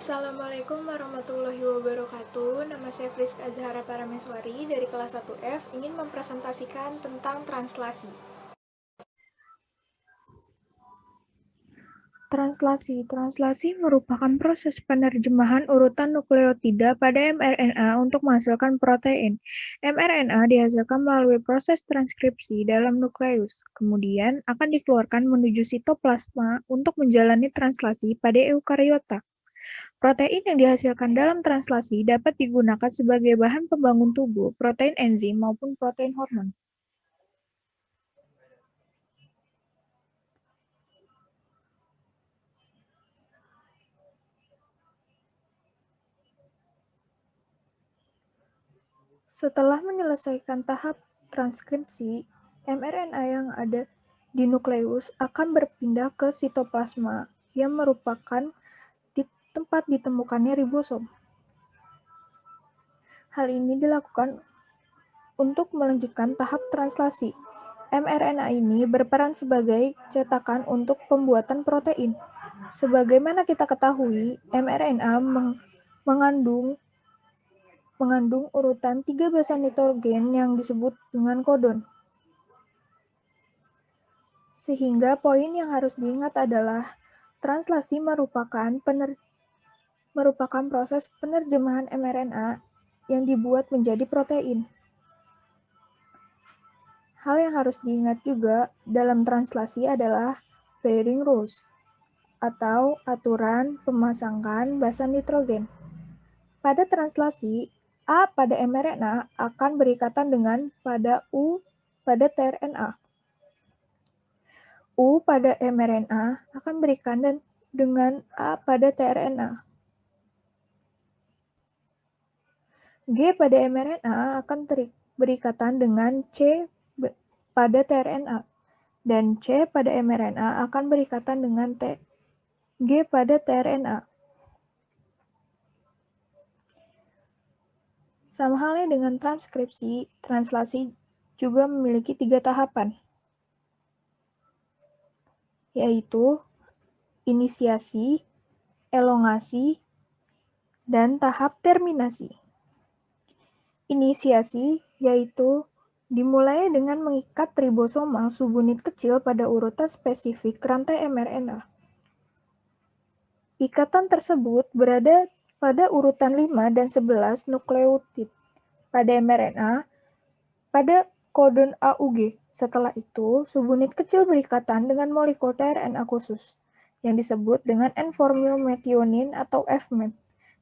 Assalamualaikum warahmatullahi wabarakatuh. Nama saya Friska Azhara Parameswari dari kelas 1F ingin mempresentasikan tentang translasi. Translasi merupakan proses penerjemahan urutan nukleotida pada mRNA untuk menghasilkan protein. mRNA dihasilkan melalui proses transkripsi dalam nukleus, kemudian akan dikeluarkan menuju sitoplasma untuk menjalani translasi pada eukariota. Protein yang dihasilkan dalam translasi dapat digunakan sebagai bahan pembangun tubuh, protein enzim, maupun protein hormon. Setelah menyelesaikan tahap transkripsi, mRNA yang ada di nukleus akan berpindah ke sitoplasma, yang merupakan tempat ditemukannya ribosom. Hal ini dilakukan untuk melanjutkan tahap translasi. mRNA ini berperan sebagai cetakan untuk pembuatan protein. Sebagaimana kita ketahui, mRNA mengandung urutan 3 basa nitrogen yang disebut dengan kodon. Sehingga poin yang harus diingat adalah translasi merupakan proses penerjemahan mRNA yang dibuat menjadi protein. Hal yang harus diingat juga dalam translasi adalah pairing rules atau aturan pemasangan basa nitrogen. Pada translasi, A pada mRNA akan berikatan dengan pada U pada tRNA. U pada mRNA akan berikatan dengan A pada tRNA. G pada mRNA akan berikatan dengan C pada tRNA. Dan C pada mRNA akan berikatan dengan G pada tRNA. Sama halnya dengan transkripsi, translasi juga memiliki 3 tahapan, yaitu inisiasi, elongasi, dan tahap terminasi. Inisiasi yaitu dimulai dengan mengikat ribosomal subunit kecil pada urutan spesifik rantai mRNA. Ikatan tersebut berada pada urutan 5 dan 11 nukleotid pada mRNA pada kodon AUG. Setelah itu, subunit kecil berikatan dengan molekul tRNA khusus yang disebut dengan N-formyl metionin atau Fmet,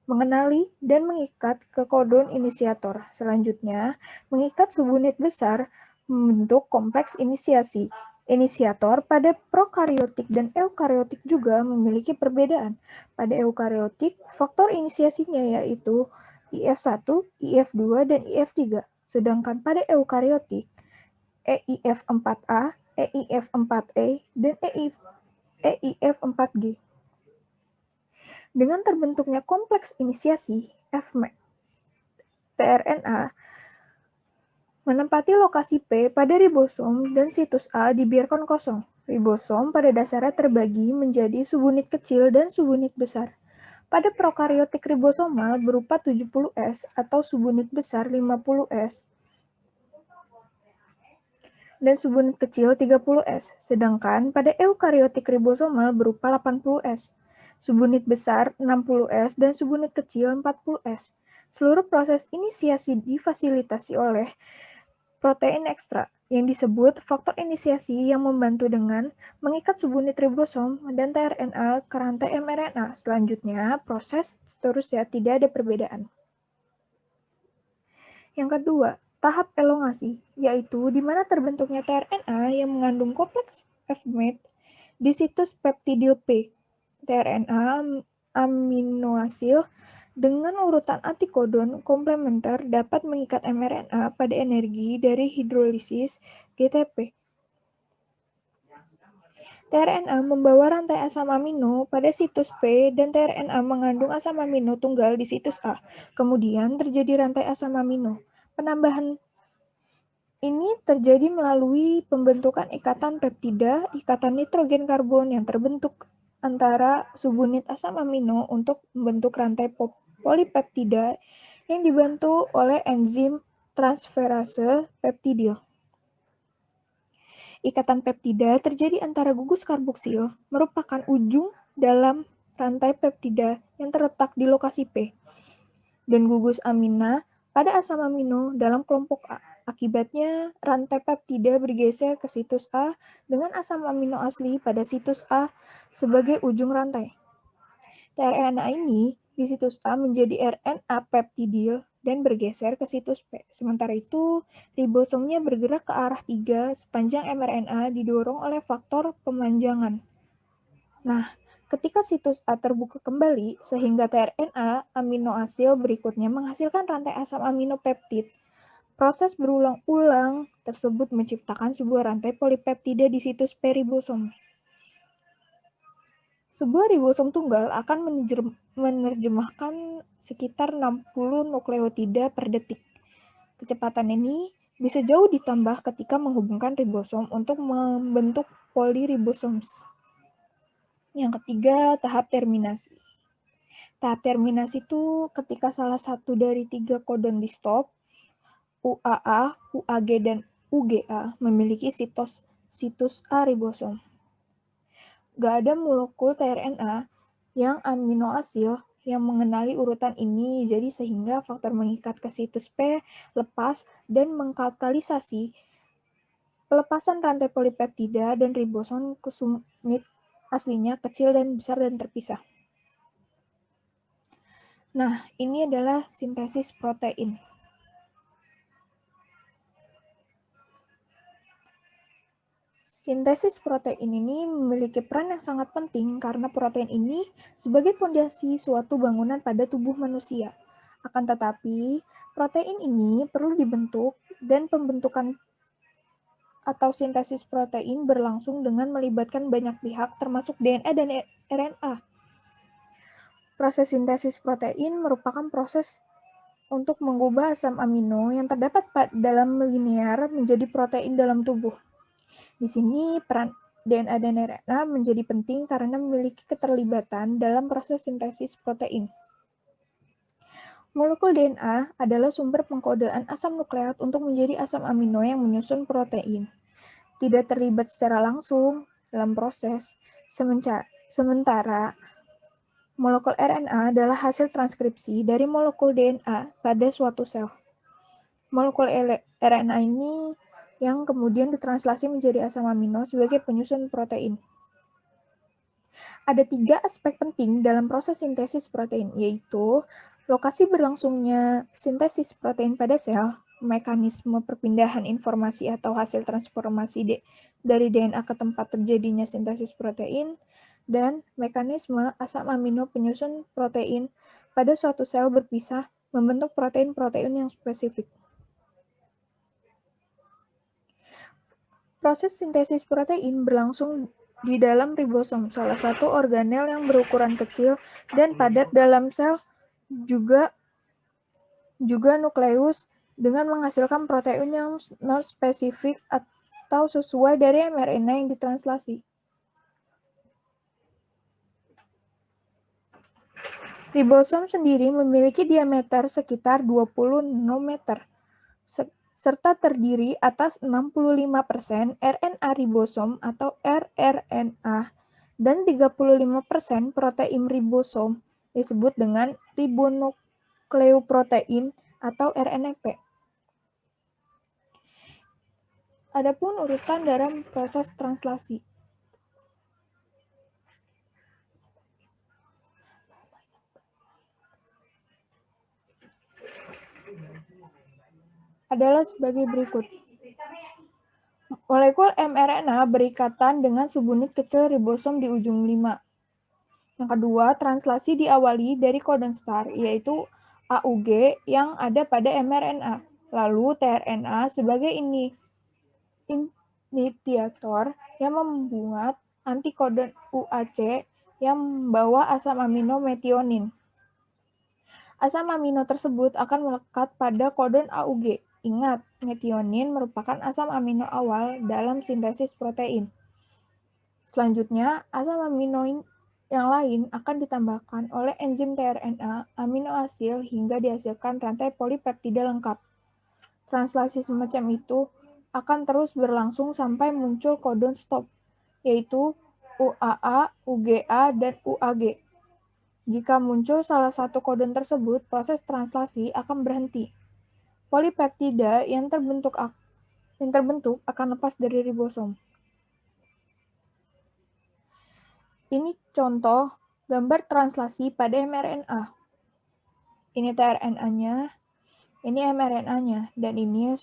mengenali dan mengikat ke kodon inisiator. Selanjutnya, mengikat subunit besar membentuk kompleks inisiasi. Inisiator pada prokariotik dan eukariotik juga memiliki perbedaan. Pada eukariotik, faktor inisiasinya yaitu IF1, IF2, dan IF3. Sedangkan pada eukariotik, EIF4A, EIF4E, dan EIF4G. Dengan terbentuknya kompleks inisiasi, Fmet, tRNA menempati lokasi P pada ribosom dan situs A dibiarkan kosong. Ribosom pada dasarnya terbagi menjadi subunit kecil dan subunit besar. Pada prokariotik ribosomal berupa 70S atau subunit besar 50S dan subunit kecil 30S. Sedangkan pada eukariotik ribosomal berupa 80S, subunit besar 60S dan subunit kecil 40S. Seluruh proses inisiasi difasilitasi oleh protein ekstra yang disebut faktor inisiasi yang membantu dengan mengikat subunit ribosom dan tRNA ke rantai mRNA. Selanjutnya, proses seterusnya tidak ada perbedaan. Yang kedua, tahap elongasi, yaitu di mana terbentuknya tRNA yang mengandung kompleks Fmet di situs peptidil P. tRNA aminoasil dengan urutan antikodon komplementer dapat mengikat mRNA pada energi dari hidrolisis GTP. tRNA membawa rantai asam amino pada situs P dan tRNA mengandung asam amino tunggal di situs A. Kemudian terjadi rantai asam amino. Penambahan ini terjadi melalui pembentukan ikatan peptida, ikatan nitrogen karbon yang terbentuk antara subunit asam amino untuk membentuk rantai polipeptida yang dibantu oleh enzim transferase peptidil. Ikatan peptida terjadi antara gugus karboksil, merupakan ujung dalam rantai peptida yang terletak di lokasi P, dan gugus amina pada asam amino dalam kelompok A. Akibatnya, rantai peptida bergeser ke situs A dengan asam amino asli pada situs A sebagai ujung rantai. tRNA ini di situs A menjadi RNA peptidil dan bergeser ke situs P. Sementara itu, ribosomnya bergerak ke arah 3 sepanjang mRNA didorong oleh faktor pemanjangan. Nah, ketika situs A terbuka kembali, sehingga tRNA amino asil berikutnya menghasilkan rantai asam amino peptid. Proses berulang-ulang tersebut menciptakan sebuah rantai polipeptida di situs P ribosom. Sebuah ribosom tunggal akan menerjemahkan sekitar 60 nukleotida per detik. Kecepatan ini bisa jauh ditambah ketika menghubungkan ribosom untuk membentuk poliribosomes. Yang ketiga, tahap terminasi. Tahap terminasi itu ketika salah satu dari 3 kodon di stop, UAA, UAG, dan UGA memiliki situs A ribosom. Gak ada molekul tRNA yang amino asil yang mengenali urutan ini, jadi sehingga faktor mengikat ke situs P lepas dan mengkatalisasi pelepasan rantai polipeptida dan ribosom ke subunit aslinya kecil dan besar dan terpisah. Nah, ini adalah sintesis protein. Sintesis protein ini memiliki peran yang sangat penting karena protein ini sebagai fondasi suatu bangunan pada tubuh manusia. Akan tetapi, protein ini perlu dibentuk dan pembentukan atau sintesis protein berlangsung dengan melibatkan banyak pihak termasuk DNA dan RNA. Proses sintesis protein merupakan proses untuk mengubah asam amino yang terdapat dalam linear menjadi protein dalam tubuh. Di sini peran DNA dan RNA menjadi penting karena memiliki keterlibatan dalam proses sintesis protein. Molekul DNA adalah sumber pengkodean asam nukleat untuk menjadi asam amino yang menyusun protein. Tidak terlibat secara langsung dalam proses, sementara molekul RNA adalah hasil transkripsi dari molekul DNA pada suatu sel. Molekul RNA ini yang kemudian ditranslasi menjadi asam amino sebagai penyusun protein. Ada 3 aspek penting dalam proses sintesis protein, yaitu lokasi berlangsungnya sintesis protein pada sel, mekanisme perpindahan informasi atau hasil transformasi dari DNA ke tempat terjadinya sintesis protein, dan mekanisme asam amino penyusun protein pada suatu sel berpisah membentuk protein-protein yang spesifik. Proses sintesis protein berlangsung di dalam ribosom, salah satu organel yang berukuran kecil dan padat dalam sel, juga nukleus, dengan menghasilkan protein yang non-spesifik atau sesuai dari mRNA yang ditranslasi. Ribosom sendiri memiliki diameter sekitar 20 nanometer, serta terdiri atas 65% RNA ribosom atau rRNA dan 35% protein ribosom disebut dengan ribonukleoprotein atau RNP. Adapun urutan dalam proses translasi. Adalah sebagai berikut. Molekul mRNA berikatan dengan subunit kecil ribosom di ujung 5. Yang kedua, translasi diawali dari kodon start, yaitu AUG yang ada pada mRNA. Lalu tRNA sebagai initiator yang membuat antikodon UAC yang membawa asam amino metionin. Asam amino tersebut akan melekat pada kodon AUG. Ingat, metionin merupakan asam amino awal dalam sintesis protein. Selanjutnya, asam amino yang lain akan ditambahkan oleh enzim tRNA amino asid hingga dihasilkan rantai polipeptida lengkap. Translasi semacam itu akan terus berlangsung sampai muncul kodon stop, yaitu UAA, UGA, dan UAG. Jika muncul salah satu kodon tersebut, proses translasi akan berhenti. Polipeptida yang terbentuk akan lepas dari ribosom. Ini contoh gambar translasi pada mRNA. Ini tRNA-nya, ini mRNA-nya, dan ini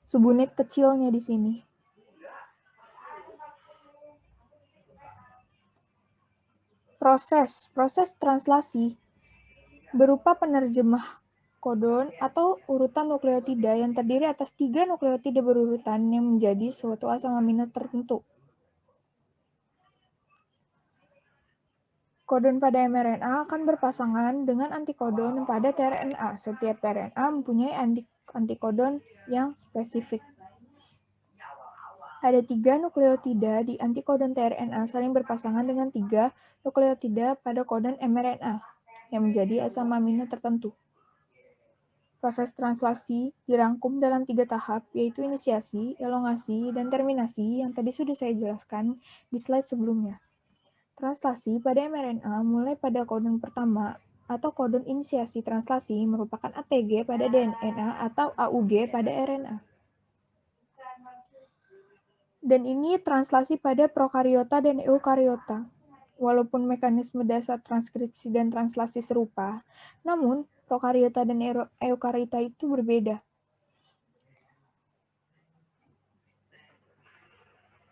subunit kecilnya di sini. Proses translasi berupa penerjemah kodon atau urutan nukleotida yang terdiri atas 3 nukleotida berurutan yang menjadi suatu asam amino tertentu. Kodon pada mRNA akan berpasangan dengan antikodon pada tRNA. Setiap tRNA mempunyai antikodon yang spesifik. Ada 3 nukleotida di antikodon tRNA saling berpasangan dengan 3 nukleotida pada kodon mRNA yang menjadi asam amino tertentu. Proses translasi dirangkum dalam 3 tahap, yaitu inisiasi, elongasi, dan terminasi yang tadi sudah saya jelaskan di slide sebelumnya. Translasi pada mRNA mulai pada kodon pertama atau kodon inisiasi translasi merupakan ATG pada DNA atau AUG pada RNA. Dan ini translasi pada prokariota dan eukariota. Walaupun mekanisme dasar transkripsi dan translasi serupa, namun prokariota dan eukariota itu berbeda.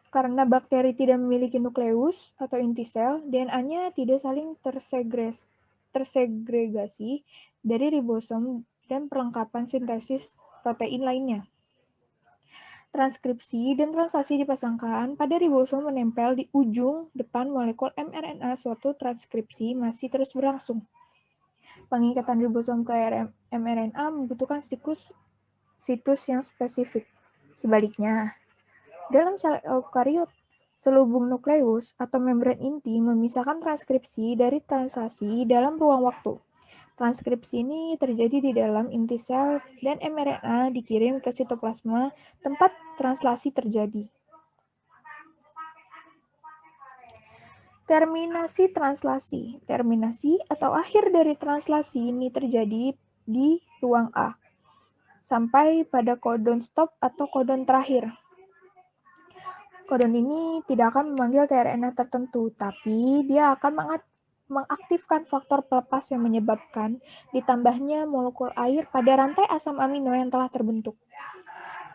Karena bakteri tidak memiliki nukleus atau inti sel, DNA-nya tidak saling tersegregasi dari ribosom dan perlengkapan sintesis protein lainnya. Transkripsi dan translasi dipasangkan pada ribosom menempel di ujung depan molekul mRNA. Suatu transkripsi masih terus berlangsung. Pengikatan ribosom ke mRNA membutuhkan situs yang spesifik. Sebaliknya, dalam sel eukariot, selubung nukleus atau membran inti memisahkan transkripsi dari translasi dalam ruang waktu. Transkripsi ini terjadi di dalam inti sel dan mRNA dikirim ke sitoplasma tempat translasi terjadi. Terminasi translasi. Terminasi atau akhir dari translasi ini terjadi di ruang A sampai pada kodon stop atau kodon terakhir. Kodon ini tidak akan memanggil tRNA tertentu, tapi dia akan mengaktifkan faktor pelepas yang menyebabkan ditambahnya molekul air pada rantai asam amino yang telah terbentuk.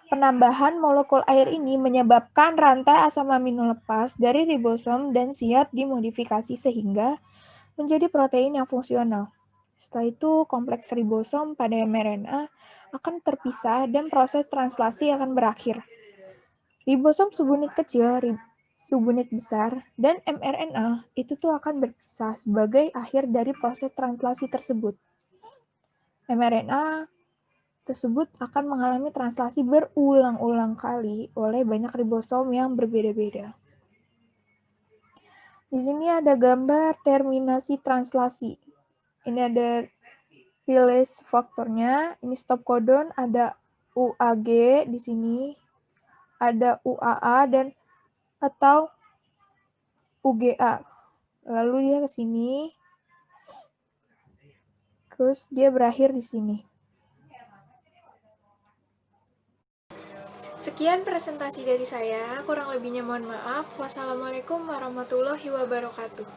Penambahan molekul air ini menyebabkan rantai asam amino lepas dari ribosom dan siap dimodifikasi sehingga menjadi protein yang fungsional. Setelah itu, kompleks ribosom pada mRNA akan terpisah dan proses translasi akan berakhir. Ribosom subunit kecil, subunit besar, dan mRNA itu tuh akan berpisah sebagai akhir dari proses translasi tersebut. mRNA tersebut akan mengalami translasi berulang-ulang kali oleh banyak ribosom yang berbeda-beda. Di sini ada gambar terminasi translasi. Ini ada release faktornya, ini stop codon, ada UAG di sini, ada UAA dan atau UGA. Lalu dia ke sini, terus dia berakhir di sini. Sekian presentasi dari saya, kurang lebihnya mohon maaf. Wassalamualaikum warahmatullahi wabarakatuh.